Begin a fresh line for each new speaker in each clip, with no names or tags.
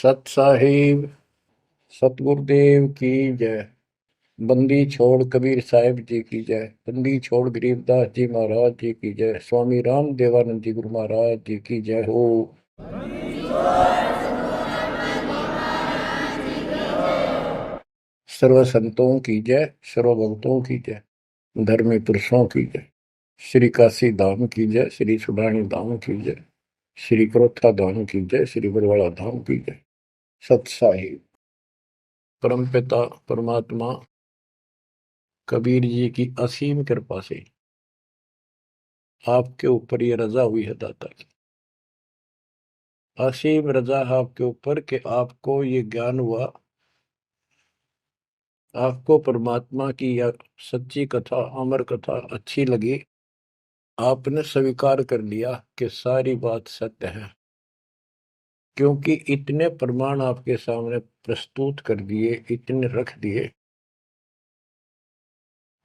सत साहिब सतगुरुदेव की जय। बंदी छोड़ कबीर साहिब जी की जय। बंदी छोड़ गरीबदास जी महाराज जी की जय। स्वामी राम देवानंद जी गुरु महाराज जी की जय हो। सर्व संतों की जय, सर्व भक्तों की जय, धर्मी पुरुषों की जय। श्री काशी धाम की जय, श्री सुडानी धाम की जय, श्री क्रोथा धाम की जय, श्री बरवाड़ा धाम की जय। सत साहिब परमपिता परमात्मा कबीर जी की असीम कृपा से आपके ऊपर ये रजा हुई है दाता की। असीम रजा है आपके ऊपर कि आपको ये ज्ञान हुआ, आपको परमात्मा की यह सच्ची कथा, अमर कथा अच्छी लगी। आपने स्वीकार कर लिया कि सारी बात सत्य है, क्योंकि इतने प्रमाण आपके सामने प्रस्तुत कर दिए, इतने रख दिए,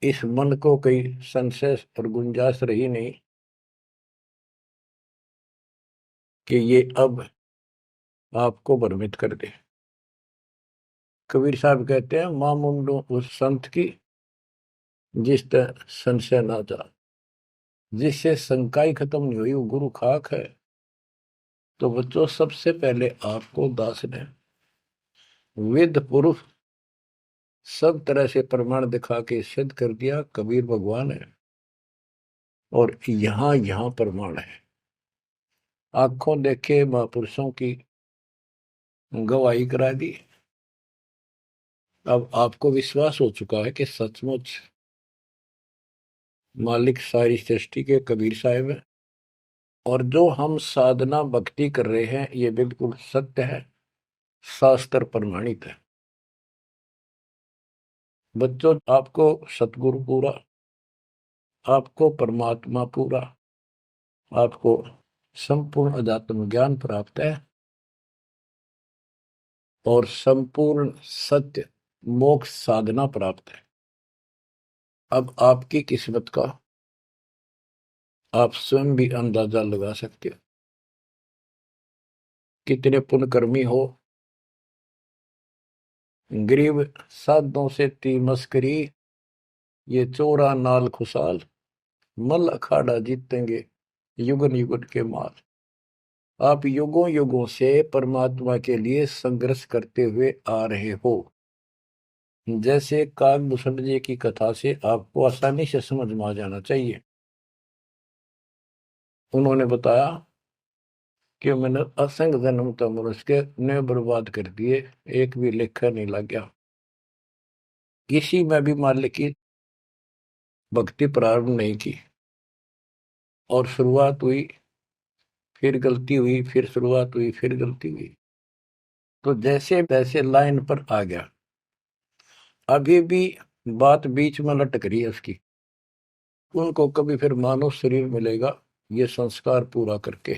इस मन को कोई संशय और गुंजाइश रही नहीं कि ये अब आपको भ्रमित कर दे। कबीर साहब कहते हैं, मां मुंडो उस संत की जिस तरह संशय ना जा, जिससे शंका ही खत्म नहीं हुई, वो गुरु खाक है। तो बच्चों, सबसे पहले आपको दास ने वेद पुरुष सब तरह से प्रमाण दिखा के सिद्ध कर दिया कबीर भगवान है। और यहां यहां प्रमाण है, आंखों देखे महापुरुषों की गवाही करा दी। अब आपको विश्वास हो चुका है कि सचमुच मालिक सारी सृष्टि के कबीर साहिब है, और जो हम साधना भक्ति कर रहे हैं ये बिल्कुल सत्य है, शास्त्र प्रमाणित है। बच्चों, आपको सतगुरु पूरा, आपको परमात्मा पूरा, आपको संपूर्ण अध्यात्म ज्ञान प्राप्त है, और संपूर्ण सत्य मोक्ष साधना प्राप्त है। अब आपकी किस्मत का आप स्वयं भी अंदाजा लगा सकते हो। कितने पुण्यकर्मी हो, गरीब साधों से ती मस्करी, ये चोरा नाल खुशाल, मल अखाड़ा जीतेंगे युगन युगन के माल। आप युगों युगों से परमात्मा के लिए संघर्ष करते हुए आ रहे हो। जैसे काकभूषण जी की कथा से आपको आसानी से समझ में आ जाना चाहिए। उन्होंने बताया कि मैंने असंख्य जन्म तो मनुष्य के ने बर्बाद कर दिए, एक भी लेखा नहीं लग गया। किसी में भी मालिक की भक्ति प्रारंभ नहीं की, और शुरुआत हुई, फिर गलती हुई, फिर शुरुआत हुई, फिर गलती हुई, तो जैसे तैसे लाइन पर आ गया। अभी भी बात बीच में लटक रही है उसकी। उनको कभी फिर मानव शरीर मिलेगा ये संस्कार पूरा करके,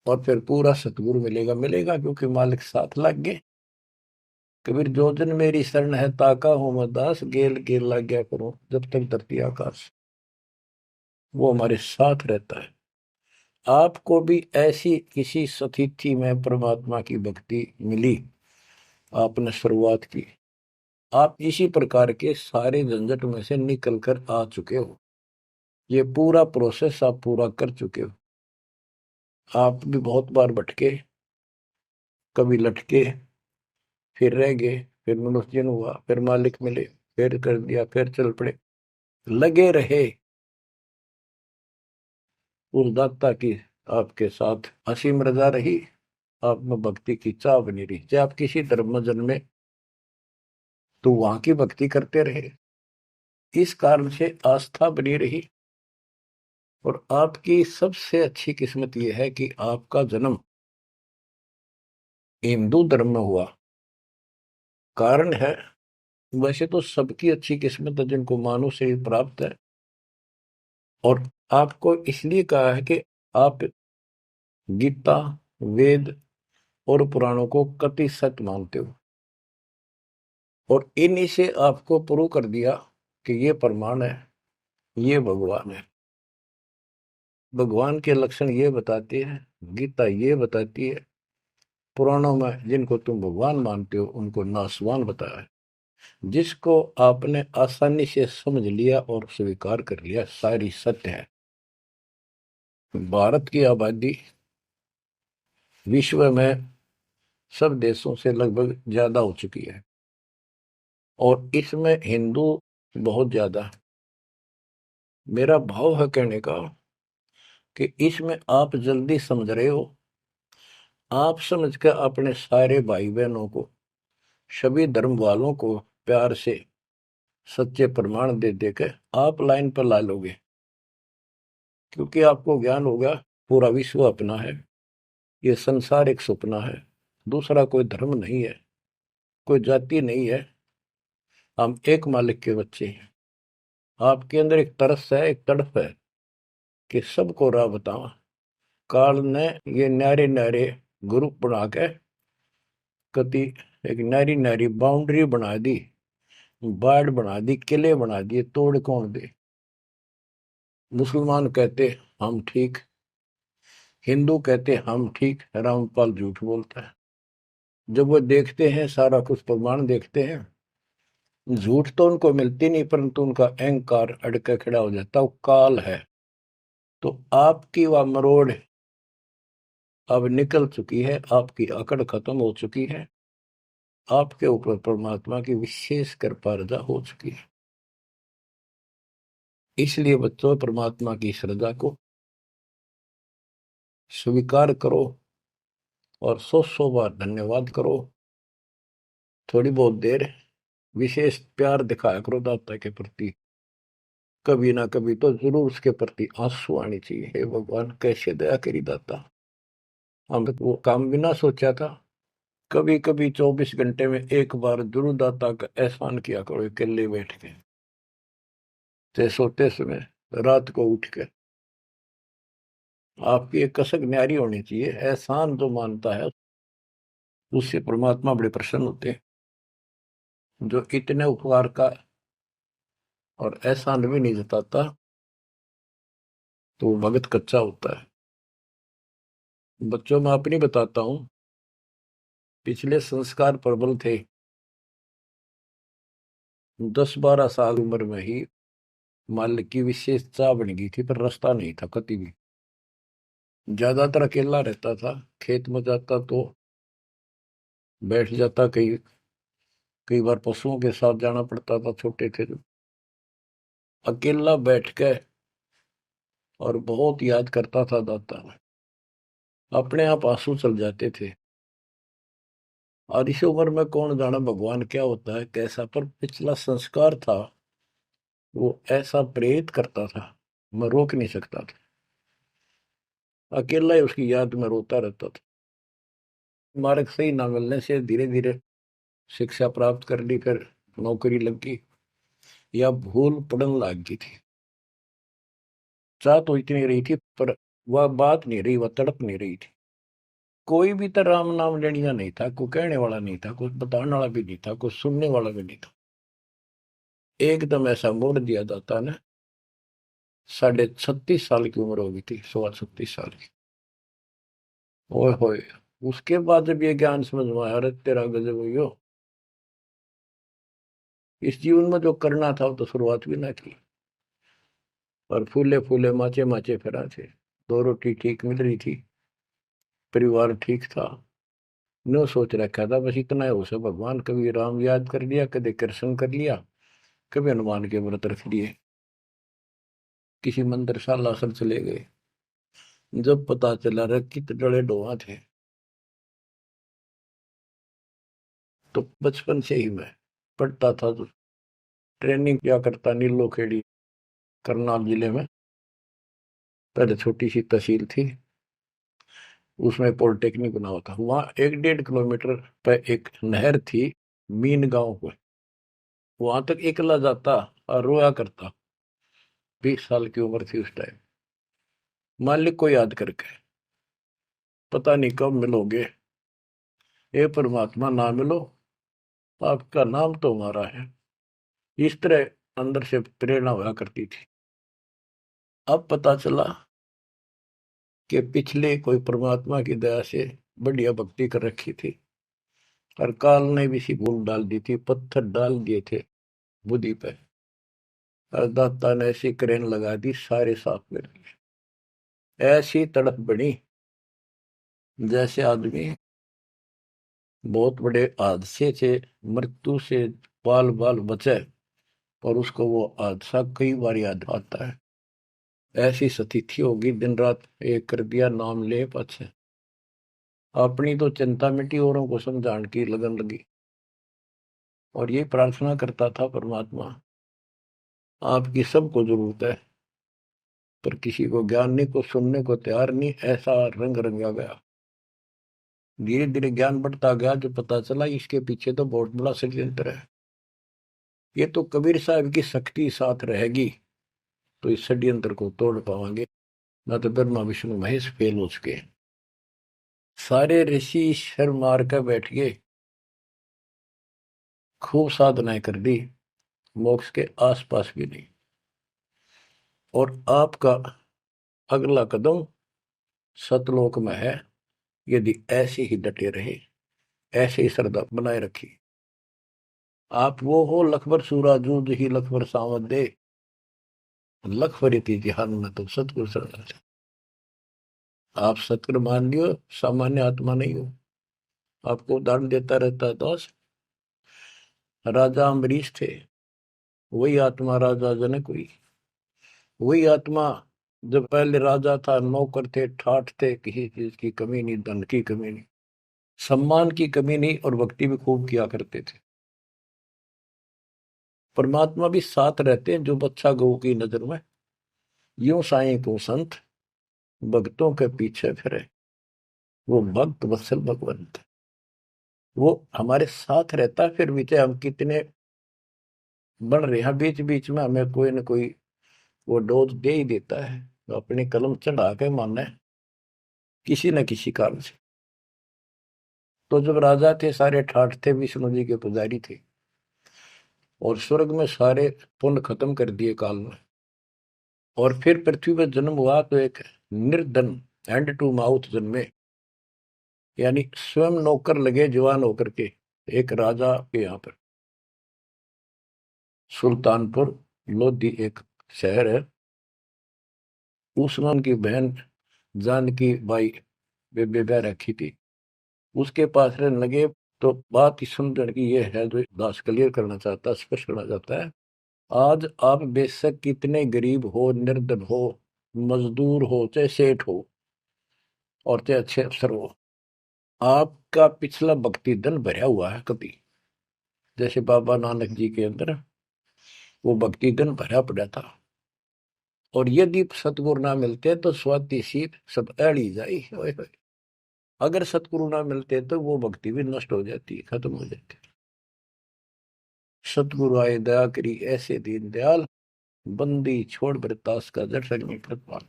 और फिर पूरा सतगुरु मिलेगा। मिलेगा क्योंकि मालिक साथ लग गए। कबीर जो जन मेरी शरण है ताका हूं मैं दास, गेल गेल लग गया करो जब तक धरती आकाश। वो हमारे साथ रहता है। आपको भी ऐसी किसी स्थिति में परमात्मा की भक्ति मिली, आपने शुरुआत की, आप इसी प्रकार के सारे झंझट में से निकल कर आ चुके हो। ये पूरा प्रोसेस आप पूरा कर चुके हो। आप भी बहुत बार भटके, कभी लटके, फिर रह गए, फिर मनुष्य जन्म हुआ, फिर मालिक मिले, फिर कर दिया, फिर चल पड़े, लगे रहे। उस दाता की आपके साथ असीम रजा रही, आप में भक्ति की चाह बनी रही। चाहे आप किसी धर्म में जन्मे तो वहां की भक्ति करते रहे, इस कारण से आस्था बनी रही। और आपकी सबसे अच्छी किस्मत यह है कि आपका जन्म हिंदू धर्म में हुआ। कारण है, वैसे तो सबकी अच्छी किस्मत है जिनको मानव शरीर प्राप्त है, और आपको इसलिए कहा है कि आप गीता, वेद और पुराणों को कति सत्य मानते हो, और इन्हीं से आपको प्रूव कर दिया कि ये प्रमाण है, ये भगवान है। भगवान के लक्षण ये बताते हैं, गीता ये बताती है, पुराणों में जिनको तुम भगवान मानते हो उनको नासवान बताया है। जिसको आपने आसानी से समझ लिया और स्वीकार कर लिया, सारी सत्य है। भारत की आबादी विश्व में सब देशों से लगभग ज्यादा हो चुकी है और इसमें हिंदू बहुत ज्यादा है। मेरा भाव है कहने का कि इसमें आप जल्दी समझ रहे हो। आप समझ कर अपने सारे भाई बहनों को, सभी धर्म वालों को प्यार से सच्चे प्रमाण दे देकर आप लाइन पर ला लोगे, क्योंकि आपको ज्ञान होगा पूरा विश्व अपना है, ये संसार एक सपना है, दूसरा कोई धर्म नहीं है, कोई जाति नहीं है, हम एक मालिक के बच्चे हैं। आपके अंदर एक तरस है, एक तड़प है कि सबको राह बतावा। काल ने ये न्यारे न्यारे ग्रुप बना के कति एक नारी नारी बाउंड्री बना दी, बाढ़ बना दी, किले बना दिए, तोड़ कौन दे। मुसलमान कहते हम ठीक, हिंदू कहते हम ठीक, रामपाल झूठ बोलता है। जब वो देखते हैं सारा कुछ प्रमाण देखते हैं, झूठ तो उनको मिलती नहीं, परंतु उनका अहंकार अड़के खड़ा हो जाता, वो काल है। तो आपकी वह मरोड़ अब निकल चुकी है, आपकी अकड़ खत्म हो चुकी है, आपके ऊपर परमात्मा की विशेष कृपा रजा हो चुकी है। इसलिए बच्चों, परमात्मा की श्रद्धा को स्वीकार करो और 100 बार धन्यवाद करो। थोड़ी बहुत देर विशेष प्यार दिखाया करो दाता के प्रति, कभी ना कभी तो जरूर उसके प्रति आंसू आनी चाहिए। हे भगवान, कैसे दया करी दाता, हम वो काम बिना सोचा था। कभी कभी 24 घंटे में एक बार जरूर दाता का एहसान किया करो, अकेले बैठ के, चाहे सोते समय, रात को उठ के। आपकी एक कसक न्यारी होनी चाहिए। एहसान जो मानता है उससे परमात्मा बड़े प्रसन्न होते हैं। जो इतने उपकार का और एहसान भी नहीं जताता तो वो भगत कच्चा होता है। बच्चों में अपनी बताता हूं, पिछले संस्कार प्रबल थे। 10-12 साल उम्र में ही मालिक की विशेष चाह बन गई थी, पर रास्ता नहीं था कभी भी। ज्यादातर अकेला रहता था, खेत में जाता तो बैठ जाता, कई कई बार पशुओं के साथ जाना पड़ता था, छोटे थे जो। अकेला बैठ के और बहुत याद करता था दाता, अपने आप आंसू चल जाते थे। और इस उम्र में कौन जाना भगवान क्या होता है कैसा, पर पिछला संस्कार था वो ऐसा प्रेरित करता था, मैं रोक नहीं सकता था। अकेला ही उसकी याद में रोता रहता था। मार्ग सही ना मिलने से धीरे धीरे शिक्षा प्राप्त कर ली, फिर नौकरी लगी या भूल पड़न लग गई थी। चाह तो इतनी रही थी पर वह बात नहीं रही, वह तड़प नहीं रही थी। कोई भी तो राम नाम लेने का नहीं था, कोई कहने वाला नहीं था, कोई बताने वाला भी नहीं था, कोई सुनने वाला भी नहीं था। एकदम ऐसा मोड़ दिया दाता ने। 36.5 साल की उम्र हो गई थी, 36.25 साल की। ओए होए, उसके बाद जब ये ज्ञान समझ में आया, अरे तेरा गजब हो, इस जीवन में जो करना था वो तो शुरुआत भी ना की। और फूले फूले माचे माचे फिरा थे, 2 रोटी ठीक मिल रही थी, परिवार ठीक था। नो सोच रखा था बस इतना है उसे, भगवान कभी राम याद कर लिया, कभी कृष्ण कर लिया, कभी हनुमान के व्रत रख लिए, किसी मंदिर शाला सब चले गए। जब पता चला रे कितने डरे डोहा थे, तो बचपन से ही मैं पढ़ता था, तो ट्रेनिंग क्या करता नीलो खेड़ी, करनाल जिले में। पहले छोटी सी तहसील थी, उसमें पॉलिटेक्निक बना हुआ था। वहाँ 1-1.5 किलोमीटर पे एक नहर थी, मीन गांव को। वहां तक एकला जाता और रोया करता। 20 साल की उम्र थी उस टाइम। मालिक को याद करके, पता नहीं कब मिलोगे, हे परमात्मा ना मिलो, आपका नाम तो हमारा है। इस तरह अंदर से प्रेरणा हुआ करती थी। अब पता चला कि पिछले कोई परमात्मा की दया से बढ़िया भक्ति कर रखी थी, और काल ने भी सी भूल डाल दी थी, पत्थर डाल दिए थे बुद्धि पे, और दाता ने ऐसी क्रेन लगा दी, सारे साफ कर दिए। ऐसी तड़प बनी जैसे आदमी बहुत बड़े हादसे से, मृत्यु से बाल बाल बचे और उसको वो हादसा कई बार याद आता है। ऐसी स्थिति होगी, दिन रात एक कर दिया, नाम ले पाछे। अपनी तो चिंता मिटी, औरों को समझाने की लगन लगी। और ये प्रार्थना करता था, परमात्मा आपकी सबको जरूरत है, पर किसी को ज्ञान नहीं, को सुनने को तैयार नहीं। ऐसा रंग रंगा गया। धीरे धीरे ज्ञान बढ़ता गया, जो पता चला इसके पीछे तो बहुत बड़ा षड्यंत्र है। ये तो कबीर साहब की शक्ति साथ रहेगी तो इस षड्यंत्र को तोड़ पाएंगे, ना तो ब्रह्मा विष्णु महेश फेल हो चुके। सारे ऋषि शर मार कर बैठ गए, खूब साधनाएं कर दी, मोक्ष के आसपास भी नहीं। और आपका अगला कदम सतलोक में है, यदि ऐसे ही डटे रहे, ऐसे ही श्रद्धा बनाए रखी। आप वो हो लखबर सूरा जूझ ही लखबर सावत दे, लखबर जिहान में तो सतगुरु श्रद्धा। आप सतगुरु मान लियो, सामान्य आत्मा नहीं हो। आपको उदाहरण देता रहता है दोस्त। राजा अम्बरीश थे, वही आत्मा राजा जनक हुई। वही आत्मा जब पहले राजा था, नौकर थे, ठाठ थे, किसी चीज की कमी नहीं, धन की कमी नहीं, सम्मान की कमी नहीं, और भक्ति भी खूब किया करते थे। परमात्मा भी साथ रहते हैं जो बच्चा गौ की नजर में। यूं साईं को संत भक्तों के पीछे फिरे, वो भक्त वत्सल भगवंत। वो हमारे साथ रहता है, फिर भी चाहे हम कितने बन रहे हैं, बीच बीच में हमें कोई ना कोई वो डोज दे ही देता है, तो अपनी कलम चढ़ा के मानना है किसी न किसी कारण से। तो जब राजा थे, सारे ठाठ थे, विष्णु जी के पुजारी थे, और स्वर्ग में सारे पुण्य खत्म कर दिए काल में, और फिर पृथ्वी पर जन्म हुआ तो एक निर्धन हैंड टू माउथ जन्मे, यानी स्वयं नौकर लगे जवान होकर के एक राजा के यहाँ पर। सुल्तानपुर लोधी एक शहर है, उसमें उनकी बहन जानकी बाई बेबे ब्याह रखी थी, उसके पास रहने लगे। तो बात ही सुंदर की ये है, जो दास क्लियर करना चाहता, स्पष्ट करना चाहता है। आज आप बेशक कितने गरीब हो, निर्धन हो, मजदूर हो, चाहे सेठ हो, और चाहे अच्छे अफसर हो, आपका पिछला भक्ति धन भरा हुआ है कभी। जैसे बाबा नानक जी के अंदर वो भक्ति धन भरा पड़ा था, और यदि सतगुरु ना मिलते तो स्वाति सी सब एड़ी जाई। अगर सतगुरु ना मिलते तो वो भक्ति भी नष्ट हो जाती, खत्म हो जाती। सतगुरु आए दया करी ऐसे दीन दयाल, बंदी छोड़ बरतास का जड़ संग प्रतिपाल।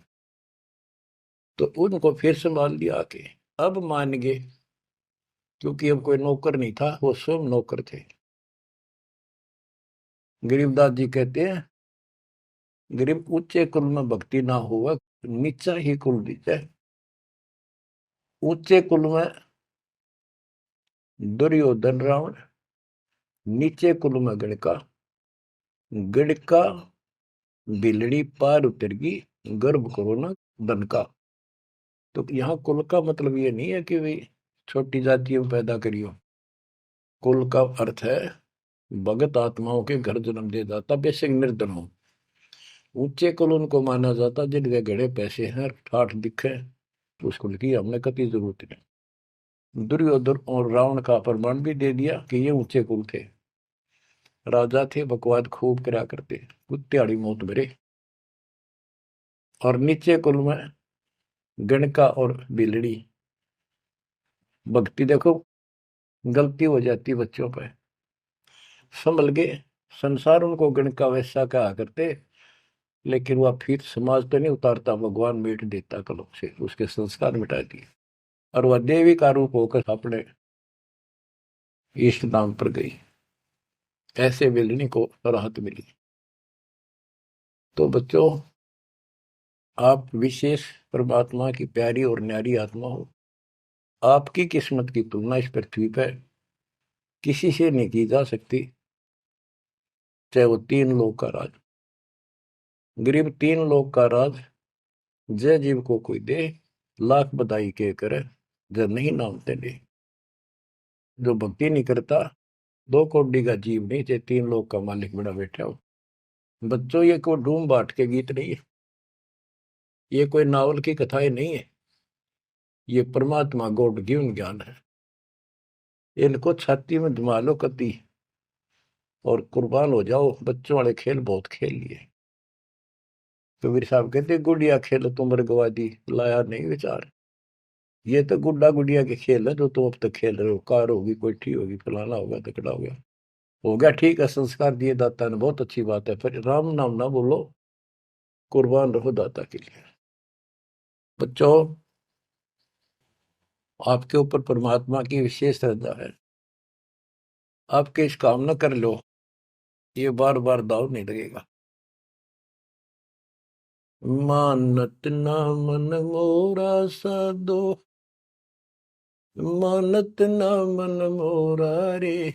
तो उनको फिर संभाल लिया आके, अब मान गए, क्योंकि अब कोई नौकर नहीं था, वो स्वयं नौकर थे। गरीबदास जी कहते हैं, गरीब ऊंचे कुल में भक्ति ना हुआ, नीचा ही कुल दीजिए। ऊंचे कुल में दुर्योधन रावण, नीचे कुल में गणका, गणका बिलड़ी पार उतर गई, गर्भ करो ना धन का। तो यहाँ कुल का मतलब ये नहीं है कि भाई छोटी जातियों में पैदा करियो। कुल का अर्थ है भगत आत्माओं के घर जन्म दे जाता, बेशक निर्धन हो। ऊंचे कुल उनको माना जाता जिनके घड़े पैसे हैं, ठाठ दिखे, तो उस कुल की हमने कति जरूरत नहीं। दुर्योधन और रावण का प्रमाण भी दे दिया कि ये ऊंचे कुल थे, राजा थे, बकवाद खूब करा करते, कुत्तेआड़ी मौत भरे। और नीचे कुल में गणका और बिलड़ी, भक्ति देखो गलती हो जाती बच्चों पर, संभल गए। संसार उनको गणका वैसा कहा करते, लेकिन वह फिर समाज तो नहीं उतारता, भगवान मिट देता कलम से, उसके संस्कार मिटा दिए, और वह देवी का रूप होकर अपने इष्ट धाम पर गई। ऐसे बिलनी को राहत मिली। तो बच्चों, आप विशेष परमात्मा की प्यारी और न्यारी आत्मा हो। आपकी किस्मत की तुलना इस पृथ्वी पर किसी से नहीं की जा सकती, चाहे वो तीन लोग का राज। गरीब तीन लोग का राज जय जीव को कोई दे, लाख बधाई के करे, जब नहीं नामते ले। जो भक्ति नहीं करता, दो कौड़ी का जीव नहीं, चाहे तीन लोग का मालिक बड़ा बैठा हो। बच्चों, ये कोई डूम बाट के गीत नहीं है, ये कोई नावल की कथाएं नहीं है, ये परमात्मा गॉड गिवन ज्ञान है। इनको छाती में जमा लो कति और कुर्बान हो जाओ। बच्चों वाले खेल बहुत खेल लिए। कबीर साहब कहते गुड़िया खेल तुम गवा दी, लाया नहीं विचार। ये तो गुड्डा गुड़िया के खेल है जो तुम अब तक खेल रहे हो। कार होगी, कोठी होगी, फलाना होगा, तकड़ा हो गया। हो गया ठीक है, संस्कार दिए दाता ने, बहुत अच्छी बात है, फिर राम नाम ना बोलो, कुर्बान रहो दाता के लिए। बच्चों, आपके ऊपर परमात्मा की विशेष श्रद्धा है। आपके इस काम न कर लो, ये बार बार दाव नहीं लगेगा। मानत ना मन मोरा साधो, मानत ना मन मोरा रे।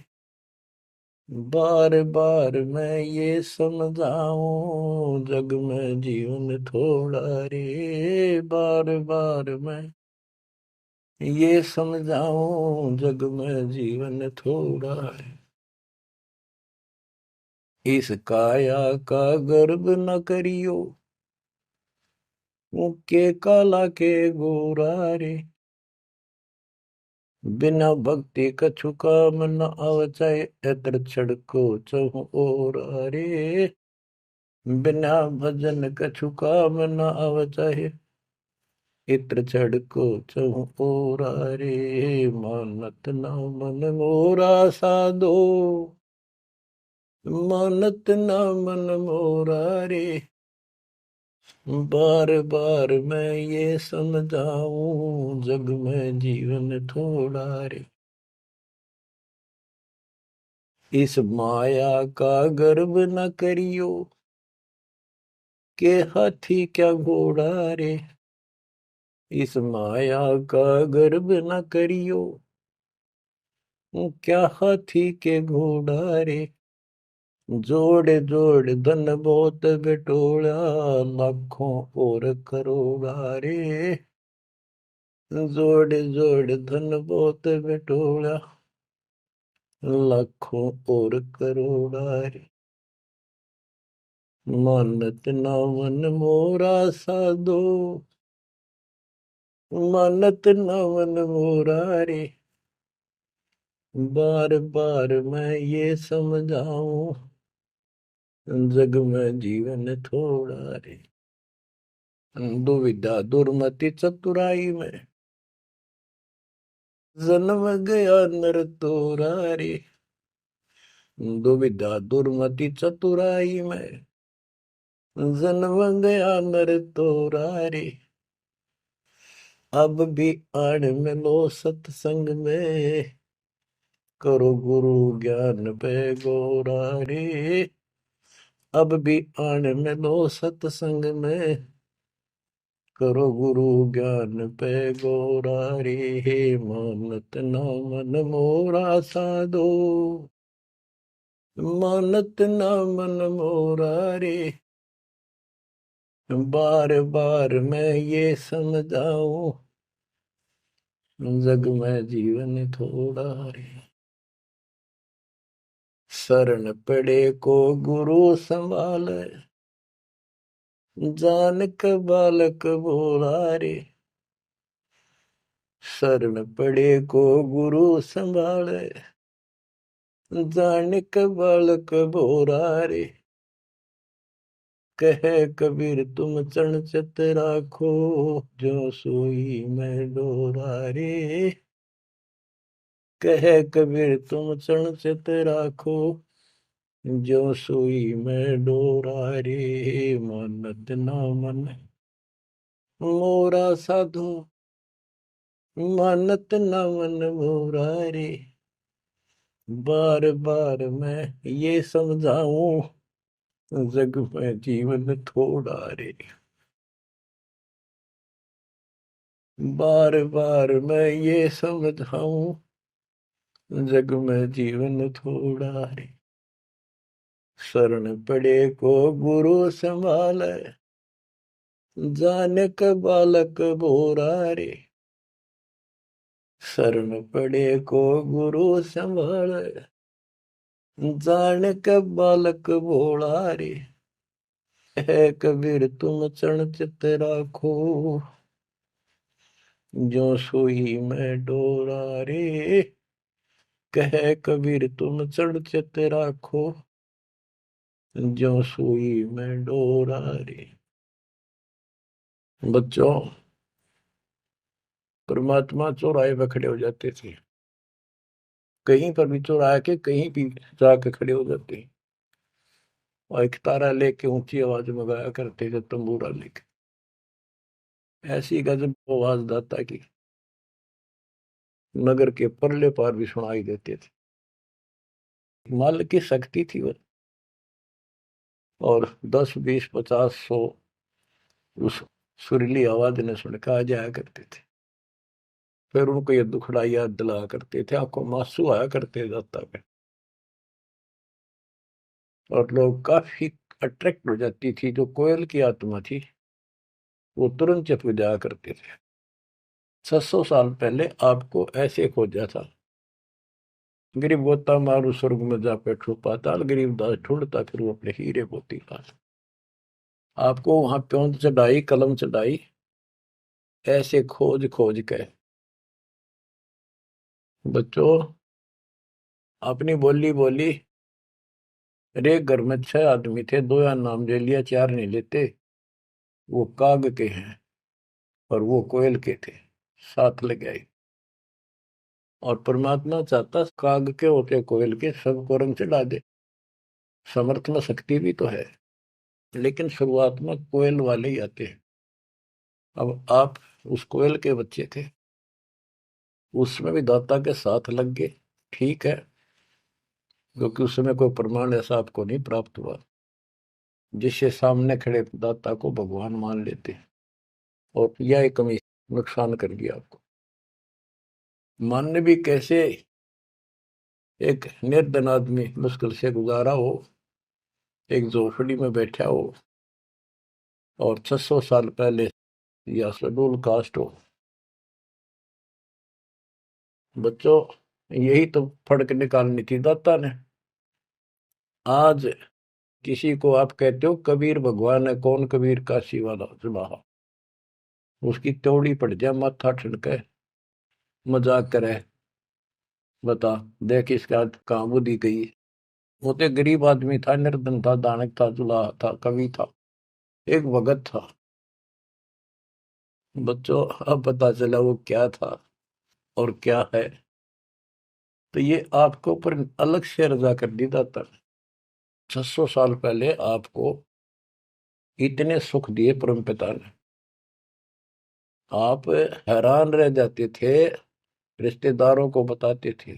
बार बार मैं ये समझाऊं, जग में जीवन थोड़ा रे। बार बार मैं ये समझाऊं, जग में जीवन थोड़ा है। इस काया का गर्व न करियो, मुक्के काला के गोरा रे। बिना भक्ति कछु काम न आवचाए, एतर छड़को चहु और रे। बिना भजन कछु काम न आवचाए, इत्र छड़को चहु और रे। मानत न मन मोरा साधो, मानत न मन मोरा रे। बार बार मैं ये समझाऊं, जग में जीवन थोड़ा रे। इस माया का गर्व न करियो, के हाथी क्या घोड़ा रे। इस माया का गर्व न करियो, क्या हाथी के घोड़ा रे। जोड़ जोड़ धन बहुत बटोला, लाखों और करोड़ा रे। जोड़ जोड़ धन बहुत बटोला, लाखों और करोड़ा रे। मानत ना मन मोरा साधो, मानत ना मन मोरा रे। बार बार मैं ये समझाऊं, जग में जीवन थोड़ा रे। दुविधा दुर्मति चतुराई में, जन्म गया नर तोरा रे। दुविधा दुर्मति चतुराई में, जन्म गया नर तोरा रे। अब भी आड़ मिलो सत्संग में, करो गुरु ज्ञान पे गोरा रे। अब भी आड़ मिलो सत्संग में, करो गुरु ज्ञान पे गोरा रे। मानत ना मन मोरा साधो, मानत ना मन मोरा रे। बार बार मैं ये समझाऊं, जग में जीवन थोड़ा रे। शरण पड़े को गुरु संभाले, जान का बालक बोला रे। शरण पड़े को गुरु संभाले, जान का बालक बोला रे। कहे कबीर तुम चरण चित राखो, जो सोई मैं डोरा रे। कहे कबीर तुम चरण चित राखो, जो सोई मैं डोरा रे। मानत ना मन मोरा साधो, मानत ना मन मोरा रे। बार बार मैं ये समझाऊं, जग में जीवन थोड़ा रे। बार बार मैं ये समझाऊं, जग में जीवन थोड़ा रे, शरण पड़े को गुरु संभाले, जाने का बालक बोरा रे, शरण पड़े को गुरु संभाले, जाने का बालक बोला रे, है कबीर तुम चरण चित राखो, जो सुई में डोरा रे, कहे कबीर तुम चढ़ चित राखो, जो सुई में डोरा रे। बच्चों, परमात्मा चौराहे पर खड़े हो जाते थे, कहीं पर भी चौराहे के कहीं भी जाके खड़े हो जाते हैं, और एक तारा लेके ऊंची आवाज में गाया करते थे, तंबूरा लेके। ऐसी गजब आवाज दाता की, नगर के परले पार भी सुनाई देते थे। माल की शक्ति थी वो, और 10 20 50 100 उस सुरीली आवाज ने सुन के आ जाया करते थे। फिर उनको ये दुखड़ा याद दिलाया करते थे, आंखों में आंसू आया करते दाता के, और लोग काफी अट्रैक्ट हो जाती थी। जो कोयल की आत्मा थी वो तुरंत चप जाया करते थे। 600 साल पहले आपको ऐसे खोजा था, गरीब गोता मारू स्वर्ग में जा बैठो पाताल, गरीब दास ढूंढता फिर वो अपने हीरे मोती लाल। आपको वहां प्योंद चढ़ाई, कलम चढ़ाई, ऐसे खोज खोज के। बच्चों, अपनी बोली बोली, रे घर में 6 आदमी थे, 2 या नाम ले लिया, 4 नहीं लेते। वो काग के हैं और वो कोयल के थे, साथ लग गए। और परमात्मा चाहता काग के होते कोयल के सबको रंग चढ़ा दे। समर्थ में शक्ति भी तो है, लेकिन शुरुआत में कोयल वाले ही आते हैं। अब आप उस कोयल के बच्चे थे, उसमें भी दाता के साथ लग गए, ठीक है, क्योंकि उस समय कोई प्रमाण ऐसा आपको नहीं प्राप्त हुआ जिससे सामने खड़े दाता को भगवान मान लेते, और यह एक कमी नुकसान कर गया आपको। मानने भी कैसे, एक निर्धन आदमी मुश्किल से गुजारा हो, एक झोपड़ी में बैठा हो, और 600 साल पहले या शेड्यूल कास्ट हो। बच्चों, यही तो फर्क निकालनी थी दाता ने। आज किसी को आप कहते हो कबीर भगवान है, कौन कबीर काशी वाला जुलाहा, उसकी त्योड़ी पड़ जाए, माथा ठनके, मजाक करे, बता देख इसका कहाँ बुद्धि गई। वो तो गरीब आदमी था, निर्धन था, दानक था, जुलाहा था, कवि था, एक भगत था। बच्चों, अब पता चला वो क्या था और क्या है। तो ये आपको ऊपर अलग से रजा कर दी दाता। 600 साल पहले आपको इतने सुख दिए परमपिता ने, आप हैरान रह जाते थे, रिश्तेदारों को बताते थे,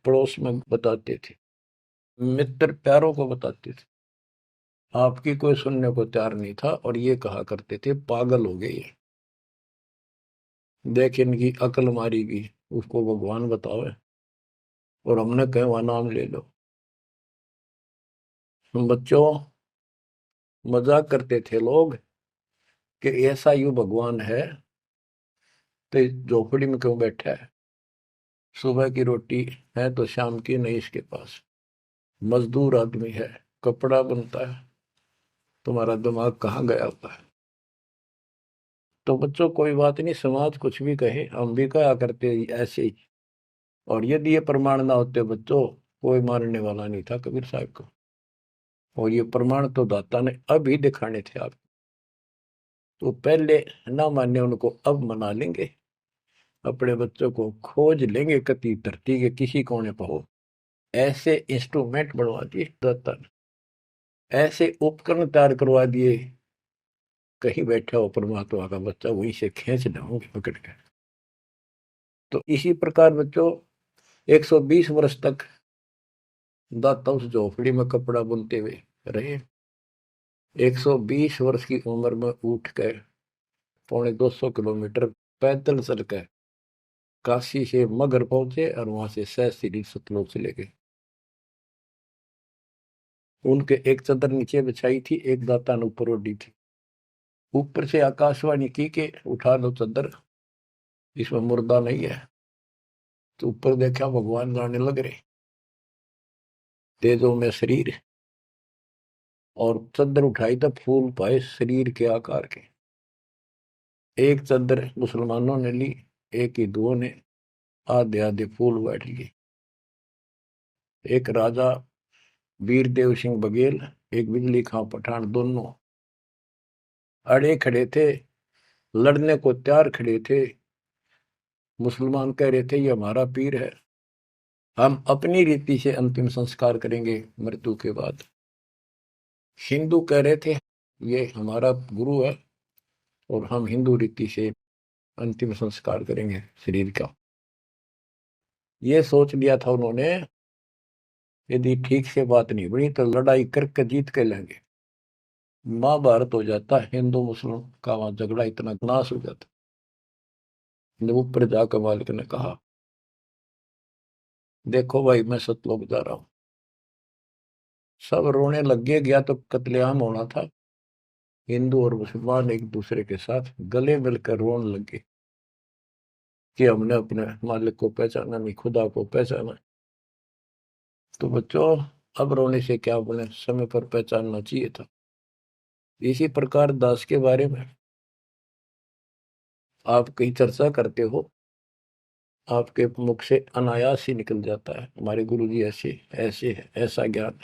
पड़ोस में बताते थे, मित्र प्यारों को बताते थे, आपकी कोई सुनने को तैयार नहीं था, और ये कहा करते थे पागल हो गए, देख इनकी अकल मारी गई, उसको भगवान बताओ, और हमने कहे वहां नाम ले लो। बच्चों, मजाक करते थे लोग कि ऐसा यू भगवान है तो इस झोपड़ी में क्यों बैठा है, सुबह की रोटी है तो शाम की नहीं इसके पास, मजदूर आदमी है, कपड़ा बनता है, तुम्हारा दिमाग कहाँ गया हुआ है। तो बच्चों, कोई बात नहीं, समाज कुछ भी कहे, हम भी कहा करते ऐसे ही। और यदि ये प्रमाण ना होते बच्चों, कोई मारने वाला नहीं था कबीर साहब को। और ये प्रमाण तो दाता ने अभी दिखाने थे आपको, तो पहले ना माने उनको अब मना लेंगे, अपने बच्चों को खोज लेंगे कति धरती के किसी कोने पर हो। ऐसे इंस्ट्रूमेंट बनवा दिए दाता ने, ऐसे उपकरण तैयार करवा दिए, कहीं बैठा हो परमात्मा का बच्चा वहीं से खींच लाऊंगे पकड़ के। तो इसी प्रकार बच्चों, 120 वर्ष तक दाता उस झोपड़ी में कपड़ा बुनते हुए रहे। 120 वर्ष की उम्र में उठ कर 250 किलोमीटर पैदल चल कर काशी से मगर पहुंचे और वहां से सहस्त्री सतलोक चले गए। उनके एक चादर नीचे बिछाई थी, एक दाता ने ऊपर ओढ़ी थी। ऊपर से आकाशवाणी की कि उठा लो चादर, इसमें मुर्दा नहीं है। तो ऊपर देखा भगवान जाने लग रहे, तेजों में शरीर, और चादर उठाई तो फूल पाए शरीर के आकार के। एक चादर मुसलमानों ने ली, एक हिंदुओं ने आधे आधे फूल बांट लिए। एक राजा वीरदेव सिंह बघेल, एक बिजली खां पठान, दोनों अड़े खड़े थे, लड़ने को तैयार खड़े थे। मुसलमान कह रहे थे ये हमारा पीर है, हम अपनी रीति से अंतिम संस्कार करेंगे मृत्यु के बाद। हिंदू कह रहे थे ये हमारा गुरु है और हम हिंदू रीति से अंतिम संस्कार करेंगे शरीर का। ये सोच लिया था उन्होंने, यदि ठीक से बात नहीं बनी तो लड़ाई करके जीत के लेंगे। महाभारत हो जाता, हिंदू मुस्लिम का वहां झगड़ा इतना नाश हो जाता। जब ऊपर जाकर मालिक ने कहा देखो भाई मैं सतलोक जा रहा हूं, सब रोने लग गया तो कत्लेआम होना था। हिंदू और मुसलमान एक दूसरे के साथ गले मिलकर रोने लगे कि हमने अपने मालिक को पहचाना नहीं, खुदा को पहचाना। तो बच्चों अब रोने से क्या बोले, समय पर पहचानना चाहिए था। इसी प्रकार दास के बारे में आप कहीं चर्चा करते हो, आपके मुख से अनायास ही निकल जाता है हमारे गुरु जी ऐसे ऐसे है, ऐसा ज्ञान,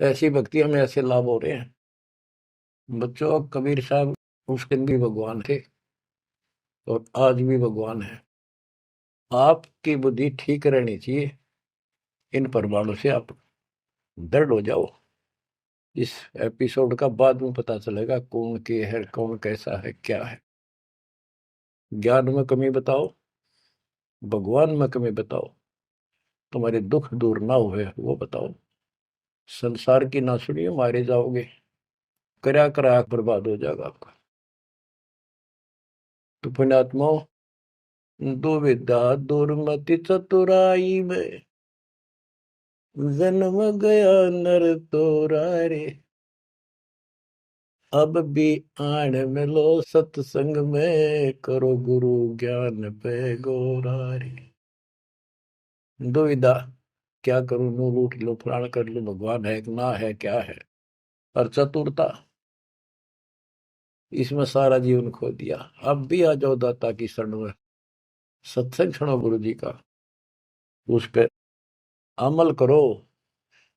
ऐसी भक्ति, हमें ऐसे लाभ हो रहे हैं। बच्चों कबीर साहब उस दिन भी भगवान थे और आज भी भगवान है। आपकी बुद्धि ठीक रहनी चाहिए, इन प्रमाणों से आप दृढ़ हो जाओ। इस एपिसोड का बाद में पता चलेगा कौन के है, कौन कैसा है, क्या है। ज्ञान में कमी बताओ, भगवान में कमी बताओ, तुम्हारे दुख दूर ना हुए वो बताओ। संसार की ना सुनिए, मारे जाओगे, करा करा बर्बाद हो जाएगा आपका। तो पुण्यात्मा, दुविधा दुर्मति चतुराई में जन्म गया नर तोरा रे। अब भी आण मिलो सत्संग में, करो गुरु ज्ञान पे गोरा रे। दुविधा, क्या करूं, नू रूठ लो, फलाना कर लो, भगवान है कि ना है, क्या है। और चतुरता, इसमें सारा जीवन खो दिया। अब भी आ जाओ दाता की शरण में, सत्संग सुनो गुरु जी का, उस पर अमल करो।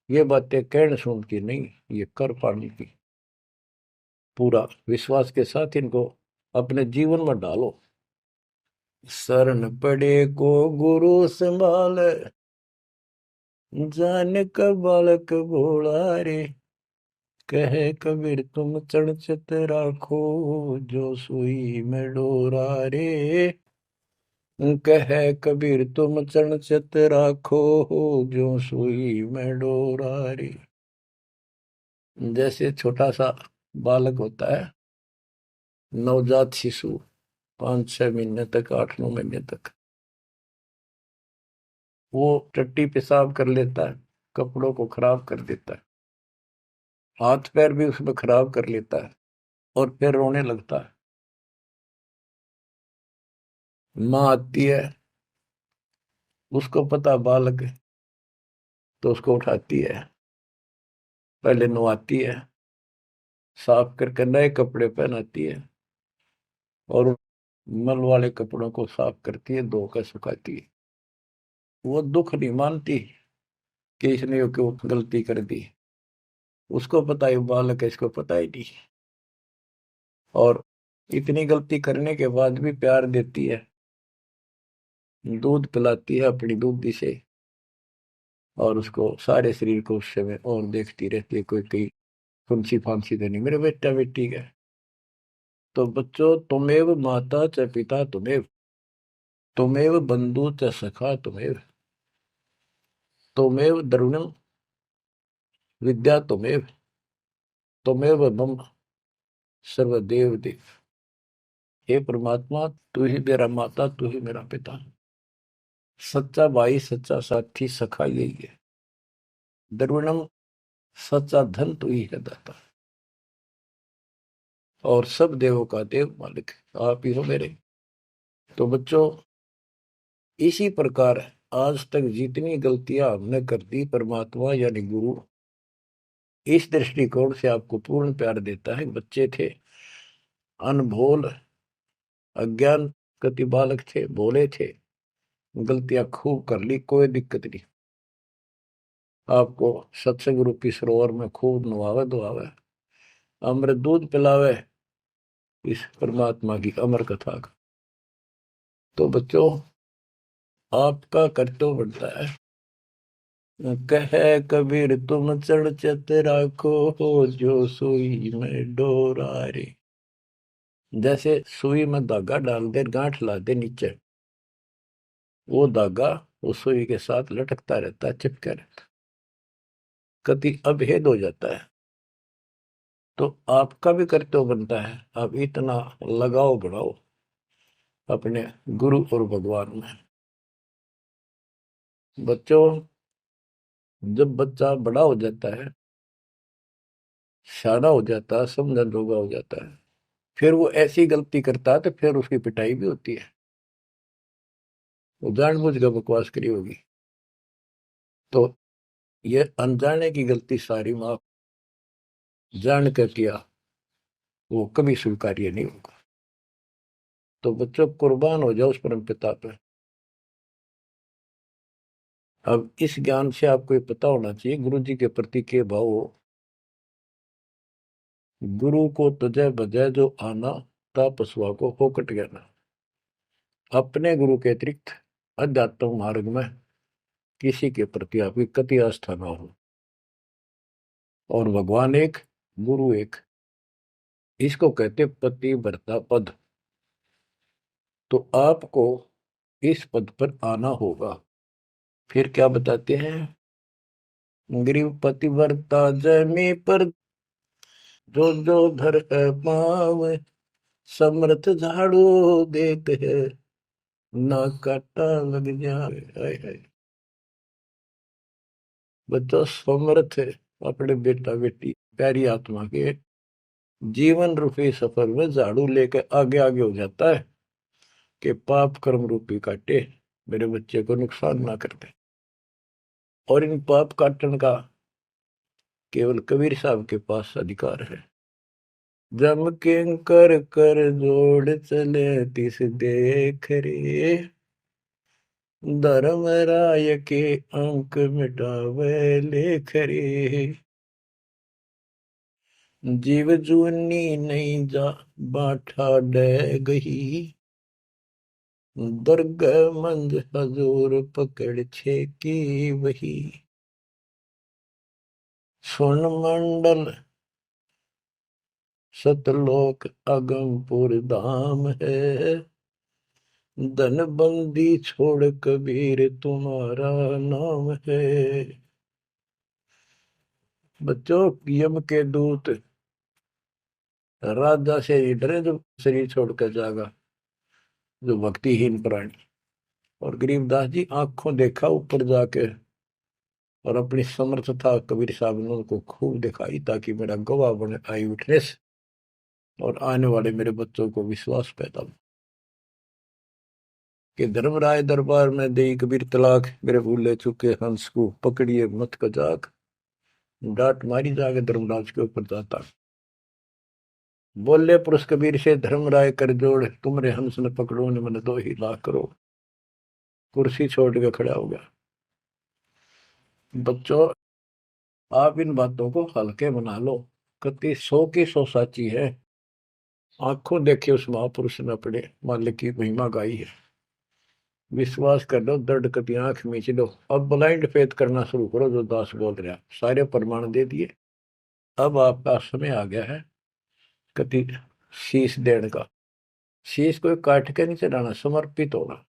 ये बातें कहने सुन की नहीं, ये कर पाने की। पूरा विश्वास के साथ इनको अपने जीवन में डालो। शरण पड़े को गुरु संभाल, जान का बालक भोला रे। कहे कबीर तुम चढ़ राखो, जो सुई में डोरा रे। कहे कबीर तुम चढ़ राखो, जो सुई में डोरा रे। जैसे छोटा सा बालक होता है, नवजात शिशु, 5-6 महीने तक, 8-9 महीने तक, वो टट्टी पेशाब कर लेता है, कपड़ों को खराब कर देता है, हाथ पैर भी उसमें खराब कर लेता है और फिर रोने लगता है। माँ आती है, उसको पता बालक है, तो उसको उठाती है, पहले नहलाती है, साफ करके नए कपड़े पहनाती है और मल वाले कपड़ों को साफ करती है, धोकर सुखाती है। वो दुख नहीं मानती कि इसने क्यों गलती कर दी, उसको पता है बालक है, इसको पता ही नहीं। और इतनी गलती करने के बाद भी प्यार देती है, दूध पिलाती है अपनी दूधी से, और उसको सारे शरीर को उस समय और देखती रहती है, कोई कहीं फुंसी फांसी तो नहीं मेरे बेटा बेटी का। तो बच्चों, तुमेव माता च पिता तुमेव, तुमेव बंधु च सखा तुमेव, तुमेव द्रविणम विद्या तुमेव, तुमेव मम सर्वदेव देव। हे परमात्मा, तू ही मेरा माता, तू ही मेरा पिता, सच्चा भाई, सच्चा साथी, सखा यही है। द्रविणम, सच्चा धन तू ही है दाता, और सब देवों का देव मालिक आप ही हो मेरे। तो बच्चों, इसी प्रकार आज तक जितनी गलतियां हमने कर दी, परमात्मा यानी गुरु इस दृष्टिकोण से आपको पूर्ण प्यार देता है। बच्चे थे, अनभोल, अज्ञान, कति बालक थे, भोले थे, गलतियां खूब कर ली, कोई दिक्कत नहीं। आपको सत्संग रूपी सरोवर में खूब नवावे धोआवे, अमृत दूध पिलावे इस परमात्मा की अमर कथा का। तो बच्चों, आपका कर्तव्य बनता है, कह कबीर तुम चढ़ चत राखो, जो सुई में डोरा रे। जैसे सुई में धागा डाल दे, गांठ ला दे नीचे, वो धागा उस सुई के साथ लटकता रहता है, चिपका रहता है, कति अभेद हो जाता है। तो आपका भी कर्तव्य बनता है, आप इतना लगाओ बढ़ाओ अपने गुरु और भगवान में। बच्चों, जब बच्चा बड़ा हो जाता है, शाना हो जाता है, समझन जोगा हो जाता है, फिर वो ऐसी गलती करता है तो फिर उसकी पिटाई भी होती है। वो जानबूझ कर बकवास करी होगी, तो ये अनजाने की गलती सारी माफ, जान कर किया वो कभी स्वीकार्य नहीं होगा। तो बच्चों, कुर्बान हो जाओ उस परम पिता पे। अब इस ज्ञान से आपको ये पता होना चाहिए गुरु जी के प्रति के भाव हो। गुरु को तुझे बजय जो आना, ता पशुआ को फोकट गया। अपने गुरु के अतिरिक्त अध्यात्म मार्ग में किसी के प्रति आपकी कति आस्था ना हो। और भगवान एक, गुरु एक, इसको कहते पतिव्रता पद। तो आपको इस पद पर आना होगा। फिर क्या बताते हैं, ग्रीव पतिव्रता जमी पर, जो जो धर पाव, समर्थ झाड़ू देते है, ना काटा लग जाए। बच्चों, समर्थ है अपने बेटा बेटी प्यारी आत्मा के जीवन रूपी सफर में झाड़ू लेकर आगे आगे हो जाता है कि पाप कर्म रूपी काटे मेरे बच्चे को नुकसान ना करते। और इन पाप काटने का केवल कबीर साहब के पास अधिकार है। जम के कर कर जोड़ चले तिस देख रे, धर्म राय के अंक मिटावे लेख रे। जीव जूनी नहीं जा बाठा डह गई, दुर्ग मंद हजूर पकड़ छे की वही। स्वर्ण मंडल सतलोक अगमपुर धाम है, धन बंदी छोड़ कबीर तुम्हारा नाम है। बच्चों, यम के दूत राजा से ही डरे जो शरीर छोड़कर जागा, जो भक्तिहीन प्राणी। और गरीबदास जी आंखों देखा ऊपर जाके, और अपनी समर्थता कबीर साहब ने उनको खूब दिखाई, ताकि मेरा गवाह बने आई विटनेस, और आने वाले मेरे बच्चों को विश्वास पैदा हो कि धर्मराय दरबार में दे कबीर तलाक, मेरे भूले चुके हंस को पकड़िए मत कजाक, डांट मारी जाके धर्मराज के ऊपर जाता। बोले पुरुष कबीर से धर्मराय कर जोड़, तुमरे हंस न पकड़ो ने मन 2 लाख करो। कुर्सी छोड़ के खड़ा हो गया। बच्चों, आप इन बातों को हल्के बना लो, कति 100 की 100 साची है। आंखों देखे उस महापुरुष ने अपने मालिक की महिमा गाई है। विश्वास कर लो, दर्द कति आंख मीच लो। अब ब्लाइंड फेथ करना शुरू करो, जो दास बोल रहा, सारे प्रमाण दे दिए। अब आपका समय आ गया है कति शीश देने का। शीश को काट के नहीं चढ़ाना, समर्पित होना।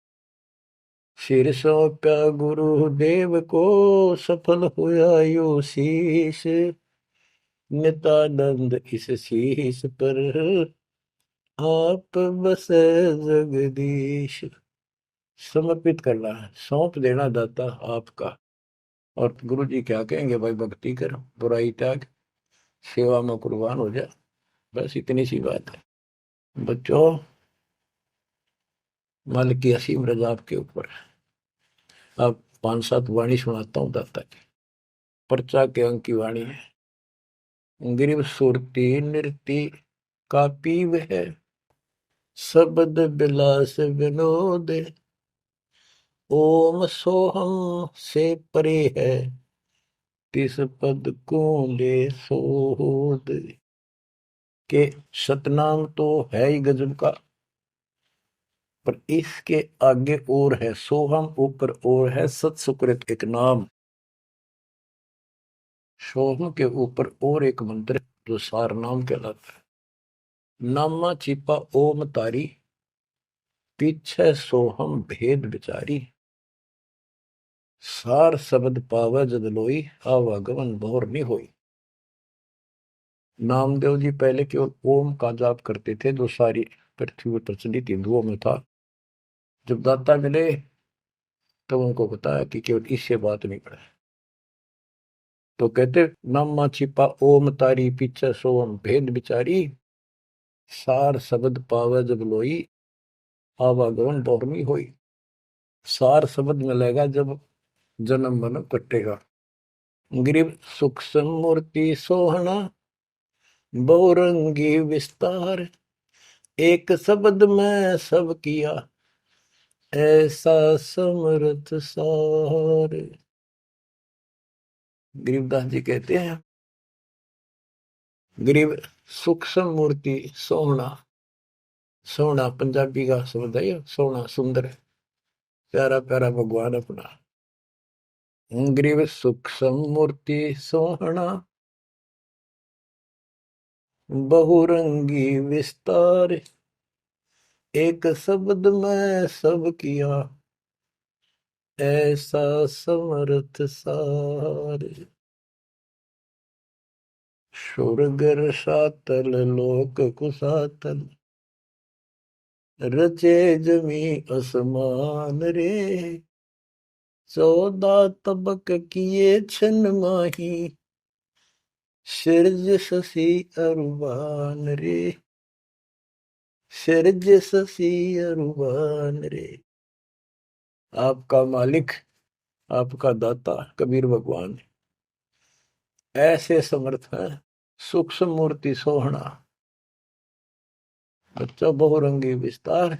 सिर सौंपा गुरुदेव को, सफल हुआ यो शीश, नित्यानंद इस शीश पर आप बसे जगदीश। समर्पित करना है, सौंप देना दाता आपका। और गुरु जी क्या कहेंगे, भाई भक्ति कर, बुराई त्याग, सेवा में कुर्बान हो जा। बस इतनी सी बात है बच्चों। मालिक की असीम रजा आपके ऊपर है। अब 5-7 वाणी सुनाता हूँ दाता की। पर्चा के अंक की वाणी है। गिरिव सुरती नृति का पीव है, शब्द बिलास विनोद। ओम सोहम से परे है, तिस पद को ले सोद। के सतनाम तो है ही गजब का, पर इसके आगे और है सोहम, ऊपर और है सत सुकृत एक नाम। सोहम के ऊपर और एक मंत्र जो सार नाम कहलाता है। नामा छिपा ओम तारी, पीछे सोहम भेद विचारी। सार शब्द पावे जद लोई, आवागमन भोर नहीं होई। नामदेव जी पहले केवल ओम का जाप करते थे, जो सारी पृथ्वी पर प्रचलित हिंदुओं में था। जब दाता मिले तब उनको बताया कि केवल इससे बात नहीं पड़े। तो कहते नामा छिपा ओम तारी, पीछे सोम भेद विचारी। सार शब्द पावे जब लोई, आवागमन बहुरमी होई। सार शब्द मिलेगा जब जन्म मन कटेगा। ग्रीव सूक्ष्म मूर्ति सोहना, बहुरंगी विस्तार। एक शब्द में सब किया, ऐसा समर्थ सार। गरीबदास जी कहते हैं, गरीब सूक्ष्म मूर्ति सोहना। सोहना पंजाबी का शब्द है, सोहना सुंदर, प्यारा प्यारा भगवान अपना। गरीब सूक्ष्म मूर्ति सोहना, बहुरंगी विस्तार। एक शब्द में सब किया, ऐसा समर्थ सार। सुरगर सातल लोक कुसातल, रचे जमी असमान रे। 14 तबक किए छन माही, सिरज शशि अरुबान रे। सिरज शशि अरुबान रे। आपका मालिक, आपका दाता कबीर भगवान ऐसे समर्थ है। सूक्ष्म मूर्ति सोहना, बच्चा बहुरंगी विस्तार।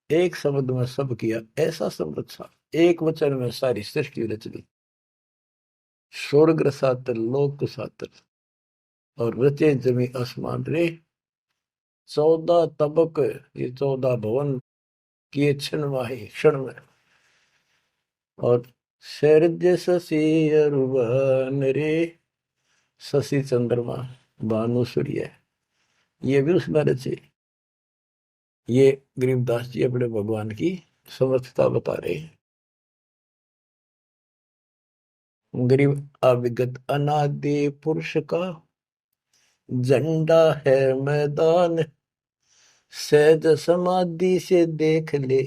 एक शब्द में सब किया, ऐसा समर्थ सा। एक वचन में सारी सृष्टि रच दी। स्वर्ग सातल लोक सातल, और रचे जमी आसमान रे। 14 तबक, ये 14 भवन किए क्षण वाही, क्षण में। और शरज शशि अरुबन रे। शशि चंद्रमा, भानु सूर्य, ये भी उसमें रचे। ये गरीबदास जी अपने भगवान की समर्थता बता रहे हैं। गरीब अविगत अनादि पुरुष का झंडा है मैदान। सहज समाधि से देख ले,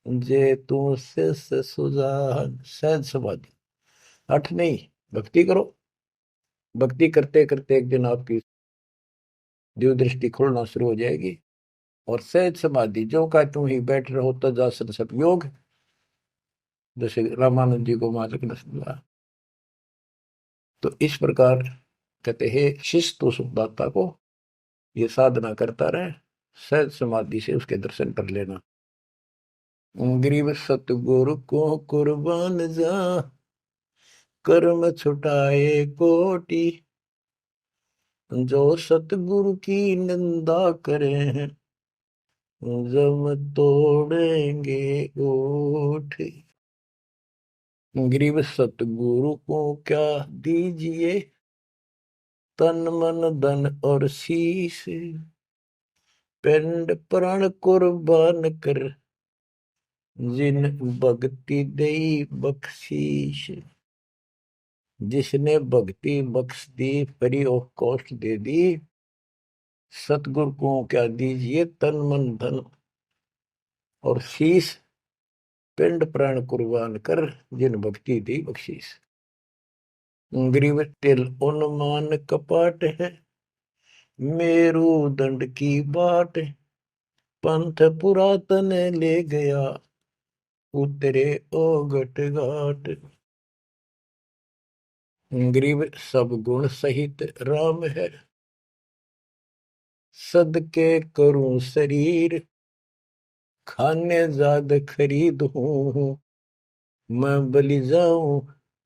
जे तू से सुजान। सहज समाधि, हठ नहीं, भक्ति करो। भक्ति करते करते एक दिन आपकी दिव्य दृष्टि खुलना शुरू हो जाएगी। और सहज समाधि, जो का तुम ही बैठ रहो तजासन सब योग, जैसे रामानंद जी को मालिक ने सुना। तो इस प्रकार कहते हैं शिष्य तो सुखदाता को ये साधना करता रहे, सहज समाधि से उसके दर्शन कर लेना। गरीब सतगुरु को कुर्बान जा, कर्म छुटाए कोटि। जो सतगुरु की निंदा करे हैं, जम तोड़ेंगे ओठ। गरीब सतगुरु को क्या दीजिए, तन मन धन और शीश। पिंड प्राण कुर्बान कर, जिन भक्ति दई बख्शीश। जिसने भक्ति बख्श दी, फ्री ऑफ कॉस्ट दे दी, सतगुरु को क्या दीजिए तन मन धन, और शीश पिंड प्राण कुर्बान कर, जिन भक्ति दी बख्शीस। ग्रीव तिल उन्मान कपाट है, मेरू दंड की बाट, पंथ पुरातन ले गया, उतरे ओगट घाट। ग्रीव सब गुण सहित राम है, सदके करूं शरीर, खाने जाद खरीद हूं, मैं बलि जाऊं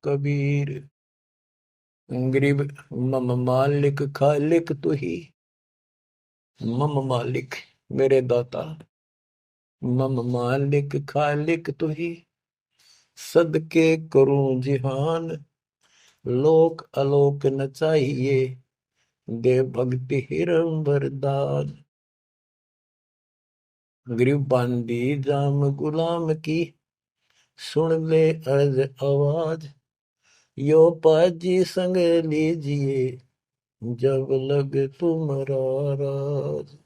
कबीर। ग्रीब मम मालिक खालिक तू ही, मम मालिक मेरे दाता, मम मालिक खालिक तू ही, सदके करूं जिहान, लोक अलोक न चाहिए, दे भक्ति हिरम वरदान। ग्रीब बांदी जाम गुलाम की, सुन ले अर्ज आवाज, यो पाजी संग लीजिए, जब लग तुम्हारा राज।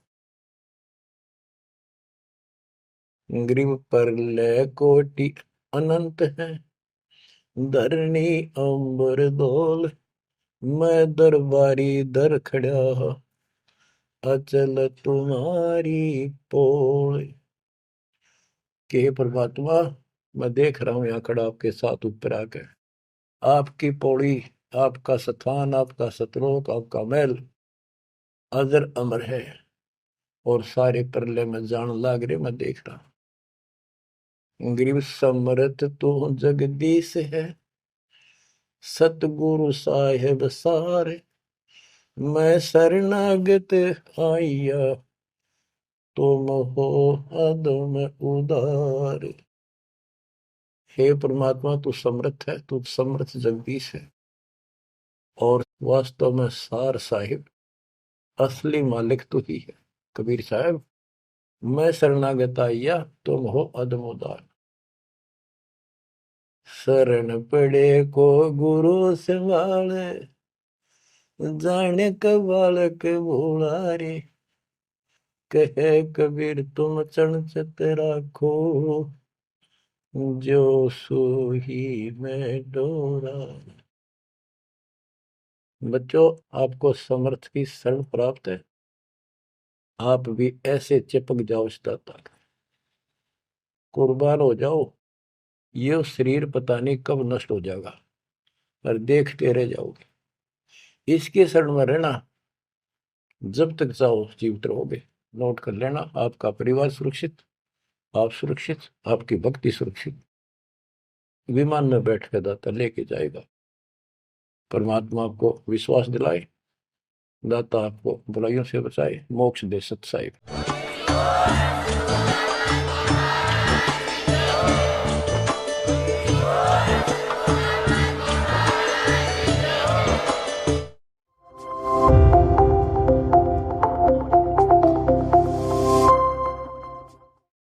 ग्रीव पर ले कोटि अनंत है, धरणी अंबर धोल, मैं दरबारी दर खड़ा, अचल तुम्हारी पोल। के परमात्मा, मैं देख रहा हूं यहाँ खड़ा आपके साथ ऊपर आकर, आपकी पौड़ी, आपका स्थान, आपका सतलोक, आपका महल अजर अमर है, और सारे परले में जान लाग रहे, मैं देख रहा हूं। ग्रीव समरथ तू जगदीश है, सतगुरु साहेब सारे, मैं शरणागत आइया, तुम हो अदम उदार। हे परमात्मा, तू समर्थ है, तू समर्थ जगदीश है, और वास्तव में सार साहिब असली मालिक तू ही है। कबीर साहब, मैं शरणागत आइया, तुम हो अदम उदार। शरण पड़े को गुरु संभाले, जाने का बालक भोला रे, कहे कबीर तुम चरण चित राखो, जो सोही में डोरा। बच्चों, आपको समर्थ की शरण प्राप्त है, आप भी ऐसे चिपक जाओ इस दाता, कुर्बान हो जाओ। ये शरीर पता नहीं कब नष्ट हो जाएगा, पर देखते रह जाओगे। इसके शरण में रहना, जब तक चाहो जीवित रहोगे। नोट कर लेना, आपका परिवार सुरक्षित, आप सुरक्षित, आपकी भक्ति सुरक्षित। विमान में बैठ कर दाता लेके जाएगा। परमात्मा आपको विश्वास दिलाए, दाता आपको बुराइयों से बचाए, मोक्ष दे सत साहिब।